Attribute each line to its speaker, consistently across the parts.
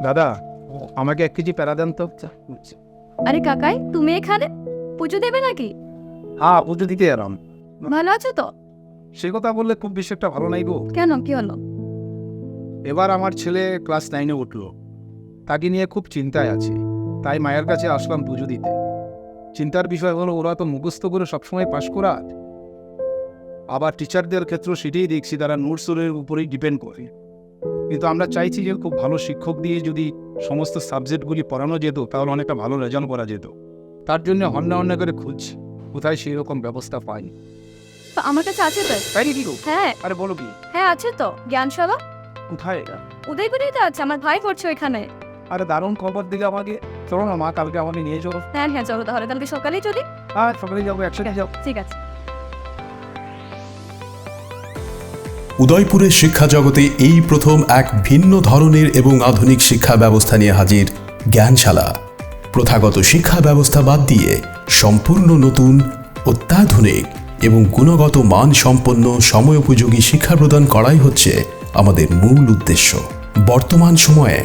Speaker 1: দাদা, আমাকে 1 কেজি প্যারা দেন তো।
Speaker 2: আরে কাকাই, তুমি এখানে পুজো দেবে নাকি?
Speaker 1: হ্যাঁ, পুজো দিতে এলাম।
Speaker 2: ভালো আছো তো?
Speaker 1: সে কথা বললে খুব বেশি একটা ভালো নাই গো।
Speaker 2: কেন, কি হলো?
Speaker 1: এবার আমার ছেলে ক্লাস 9-এ উঠলো, তাকে নিয়ে খুব চিন্তায় আছি। তাই মায়ের কাছে আসলাম পুজো দিতে। চিন্তার বিষয় হলো, ওরা তো মুখস্থ করে সবসময় পাশ করা, আবার টিচারদের ক্ষেত্রে সেটাই দেখছি, তারা নোটসের উপরেই ডিপেন্ড করে। কিন্তু আমরা চাইছি যে খুব ভালো শিক্ষক দিয়ে যদি সমস্ত সাবজেক্টগুলি পড়ানো যেত, তাহলে অনেকটা ভালো রেজাল্ট করা যেত। তার জন্য হন্যা করে খুঁজছি, কোথায় সেই রকম ব্যবস্থা পাই।
Speaker 2: তো আমার কাছে আছে তো।
Speaker 1: তাই নাকি গো?
Speaker 2: হ্যাঁ
Speaker 1: আরে বলো কি?
Speaker 2: হ্যাঁ, আছে তো জ্ঞানশালা।
Speaker 1: কোথায় এটা?
Speaker 2: উদয়পুরেই তো আছে, আমার ভাই পড়ছে ওইখানে।
Speaker 1: আরে দারুণ খবর দিলে আমাকে। চলো না মা, কালকে আমাকে নিয়ে চলো।
Speaker 2: হ্যাঁ হ্যাঁ, চলো তাহলে, কালকে সকালেই চলি।
Speaker 1: আর সকালে যাবো, একসাথে যাবো।
Speaker 2: ঠিক আছে।
Speaker 3: উদয়পুরের শিক্ষা জগতে এই প্রথম এক ভিন্ন ধরনের এবং আধুনিক শিক্ষা ব্যবস্থা নিয়ে হাজির জ্ঞানশালা। প্রথাগত শিক্ষা ব্যবস্থা বাদ দিয়ে সম্পূর্ণ নতুন, অত্যাধুনিক এবং গুণগত মান সম্পন্ন সময়োপযোগী শিক্ষা প্রদান করাই হচ্ছে আমাদের মূল উদ্দেশ্য। বর্তমান সময়ে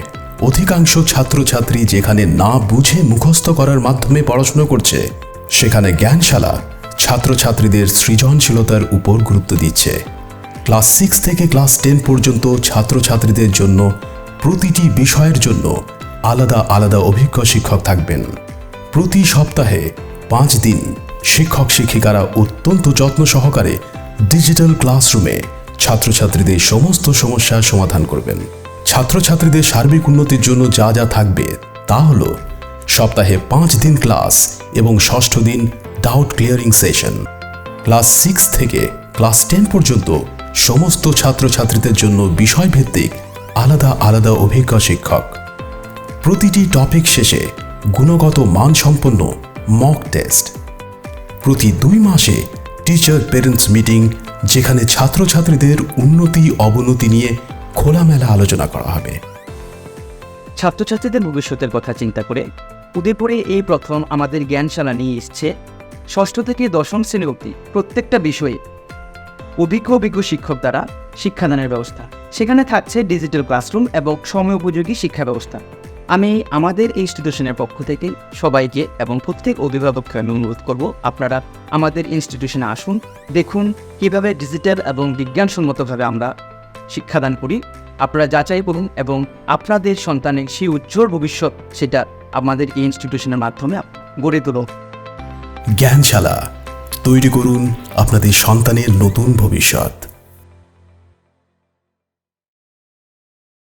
Speaker 3: অধিকাংশ ছাত্রছাত্রী যেখানে না বুঝে মুখস্থ করার মাধ্যমে পড়াশোনা করছে, সেখানে জ্ঞানশালা ছাত্রছাত্রীদের সৃজনশীলতার উপর গুরুত্ব দিচ্ছে। ক্লাস 6 থেকে ক্লাস 10 পর্যন্ত ছাত্রছাত্রীদের জন্য প্রতিটি বিষয়ের জন্য আলাদা আলাদা অভিজ্ঞ শিক্ষক থাকবেন। প্রতি সপ্তাহে 5 দিন শিক্ষক শিক্ষিকারা অত্যন্ত যত্ন সহকারে ডিজিটাল ক্লাসরুমে ছাত্রছাত্রীদের সমস্ত সমস্যার সমাধান করবেন। ছাত্রছাত্রীদের সার্বিক উন্নতির জন্য যা যা থাকবে তা হলো সপ্তাহে 5 দিন ক্লাস এবং ষষ্ঠ দিন ডাউট ক্লিয়ারিং সেশন। ক্লাস 6 থেকে ক্লাস 10 পর্যন্ত সমস্ত ছাত্রছাত্রীদের জন্য বিষয়ভিত্তিক আলাদা আলাদা অভিজ্ঞ শিক্ষক। প্রতিটি টপিক শেষে গুণগত মানসম্পন্ন মক টেস্ট। প্রতি 2 মাসে টিচার পেরেন্টস মিটিং, যেখানে ছাত্রছাত্রীদের উন্নতি অবনতি নিয়ে খোলামেলা আলোচনা করা হবে।
Speaker 4: ছাত্রছাত্রীদের ভবিষ্যতের কথা চিন্তা করে উদয়পুরে এই প্রথম আমাদের জ্ঞানশালা নিয়ে এসছে ষষ্ঠ থেকে দশম শ্রেণী অবধি প্রত্যেকটা বিষয়ে অভিজ্ঞ শিক্ষক দ্বারা শিক্ষাদানের ব্যবস্থা। সেখানে থাকছে ডিজিটাল ক্লাসরুম এবং সময়োপযোগী শিক্ষা ব্যবস্থা। আমি আমাদের ইনস্টিটিউশনের পক্ষ থেকে সবাইকে এবং প্রত্যেক অভিভাবককে আমি অনুরোধ করব, আপনারা আমাদের ইনস্টিটিউশনে আসুন, দেখুন কীভাবে ডিজিটাল এবং বিজ্ঞানসম্মতভাবে আমরা শিক্ষাদান করি। আপনারা যাচাই করুন এবং আপনাদের সন্তানের সেই উজ্জ্বল ভবিষ্যৎ সেটা আমাদের এই ইনস্টিটিউশনের মাধ্যমে গড়ে তুলুন।
Speaker 3: জ্ঞানশালা, তৈরি করুন আপনাদের সন্তানের নতুন ভবিষ্যৎ।